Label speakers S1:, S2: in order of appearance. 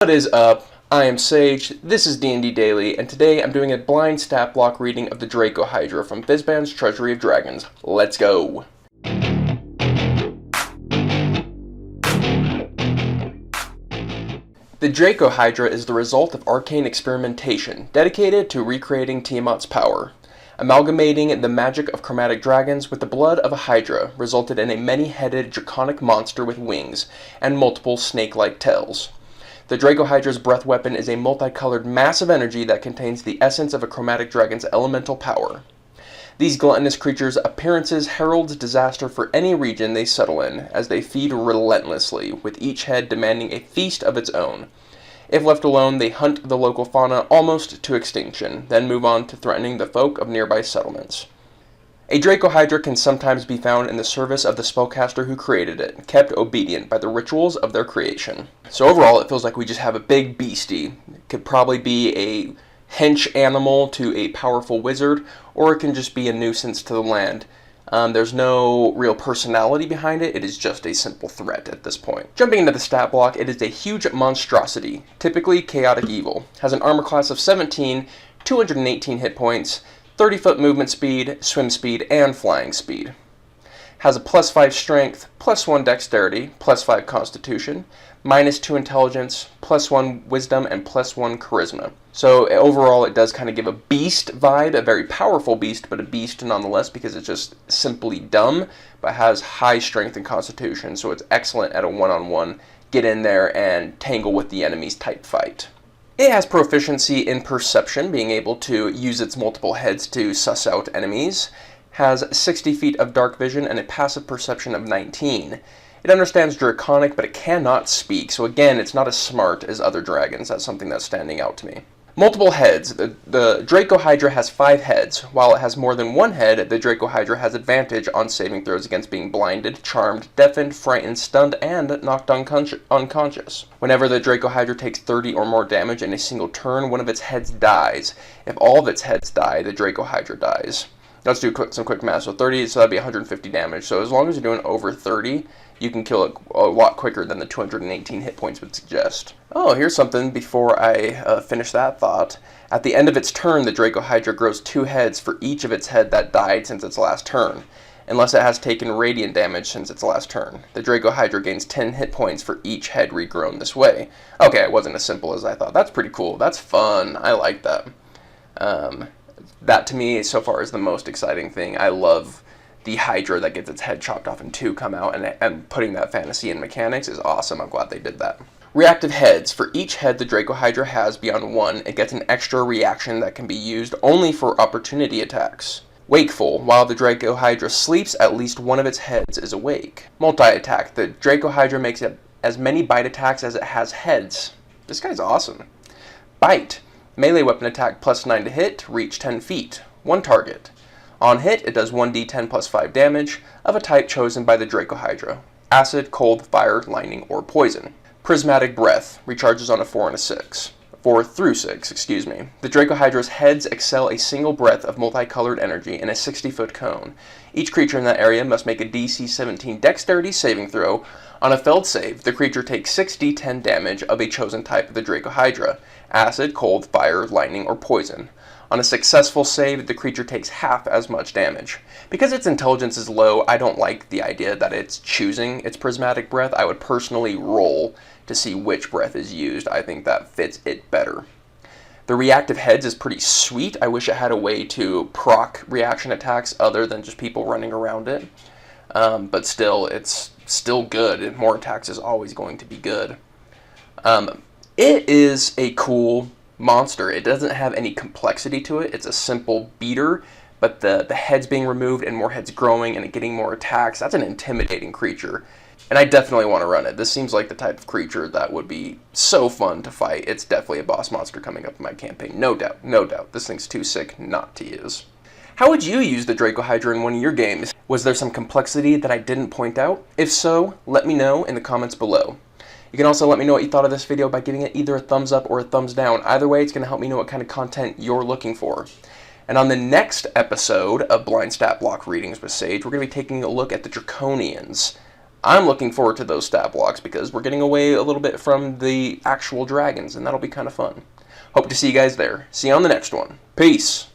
S1: What is up? I am Sage, this is D&D Daily, and today I'm doing a blind stat block reading of the DracoHydra from Fizban's Treasury of Dragons. Let's go! The DracoHydra is the result of arcane experimentation, dedicated to recreating Tiamat's power. Amalgamating the magic of chromatic dragons with the blood of a hydra resulted in a many-headed draconic monster with wings and multiple snake-like tails. The DracoHydra's breath weapon is a multicolored mass of energy that contains the essence of a chromatic dragon's elemental power. These gluttonous creatures' appearances heralds disaster for any region they settle in, as they feed relentlessly, with each head demanding a feast of its own. If left alone, they hunt the local fauna almost to extinction, then move on to threatening the folk of nearby settlements. A DracoHydra can sometimes be found in the service of the spellcaster who created it, kept obedient by the rituals of their creation. So overall, it feels like we just have a big beastie. It could probably be a hench animal to a powerful wizard, or it can just be a nuisance to the land. There's no real personality behind it, it is just a simple threat at this point. Jumping into the stat block, it is a huge monstrosity, typically chaotic evil. Has an armor class of 17, 218 hit points, 30-foot movement speed, swim speed, and flying speed. Has a +5 strength, +1 dexterity, +5 constitution, -2 intelligence, +1 wisdom, and +1 charisma. So overall it does kind of give a beast vibe, a very powerful beast, but a beast nonetheless because it's just simply dumb, but has high strength and constitution, so it's excellent at a one-on-one, get in there and tangle with the enemies type fight. It has proficiency in perception, being able to use its multiple heads to suss out enemies. Has 60 feet of dark vision and a passive perception of 19. It understands Draconic, but it cannot speak, so again, it's not as smart as other dragons. That's something that's standing out to me. Multiple heads. The DracoHydra has 5 heads. While it has more than one head, the DracoHydra has advantage on saving throws against being blinded, charmed, deafened, frightened, stunned, and knocked unconscious. Whenever the DracoHydra takes 30 or more damage in a single turn, one of its heads dies. If all of its heads die, the DracoHydra dies. Let's do some quick math. So 30, so that'd be 150 damage. So as long as you're doing over 30, you can kill it a lot quicker than the 218 hit points would suggest. Oh, here's something before I finish that thought. At the end of its turn, the DracoHydra grows 2 heads for each of its head that died since its last turn, unless it has taken radiant damage since its last turn. The DracoHydra gains 10 hit points for each head regrown this way. Okay, it wasn't as simple as I thought. That's pretty cool. That's fun. I like that. That to me so far is the most exciting thing. I love the Hydra that gets its head chopped off in 2 come out, and putting that fantasy in mechanics is awesome. I'm glad they did that. Reactive heads. For each head the DracoHydra has beyond 1, it gets an extra reaction that can be used only for opportunity attacks. Wakeful. While the DracoHydra sleeps, at least one of its heads is awake. Multi-attack. The DracoHydra makes as many bite attacks as it has heads. This guy's awesome. Bite. Melee weapon attack +9 to hit, reach 10 feet. 1 target. On hit, it does 1d10 +5 damage of a type chosen by the DracoHydra. Acid, cold, fire, lightning, or poison. Prismatic breath. Recharges on a 4 and a 6. 4 through 6, excuse me. The DracoHydra's heads excel a single breath of multicolored energy in a 60-foot cone. Each creature in that area must make a DC 17 dexterity saving throw. On a failed save, the creature takes 6d10 damage of a chosen type of the DracoHydra. Acid, cold, fire, lightning, or poison. On a successful save, the creature takes half as much damage. Because its intelligence is low, I don't like the idea that it's choosing its prismatic breath. I would personally roll to see which breath is used. I think that fits it better. The reactive heads is pretty sweet. I wish it had a way to proc reaction attacks other than just people running around it. But still, it's still good. More attacks is always going to be good. It is a cool monster. It doesn't have any complexity to it. It's a simple beater, but the heads being removed and more heads growing and it getting more attacks, that's an intimidating creature. And I definitely want to run it. This seems like the type of creature that would be so fun to fight. It's definitely a boss monster coming up in my campaign. No doubt, no doubt. This thing's too sick not to use. How would you use the DracoHydra in one of your games? Was there some complexity that I didn't point out? If so, let me know in the comments below. You can also let me know what you thought of this video by giving it either a thumbs up or a thumbs down. Either way, it's going to help me know what kind of content you're looking for. And on the next episode of Blind Stat Block Readings with Sage, we're going to be taking a look at the Draconians. I'm looking forward to those stat blocks because we're getting away a little bit from the actual dragons, and that'll be kind of fun. Hope to see you guys there. See you on the next one. Peace!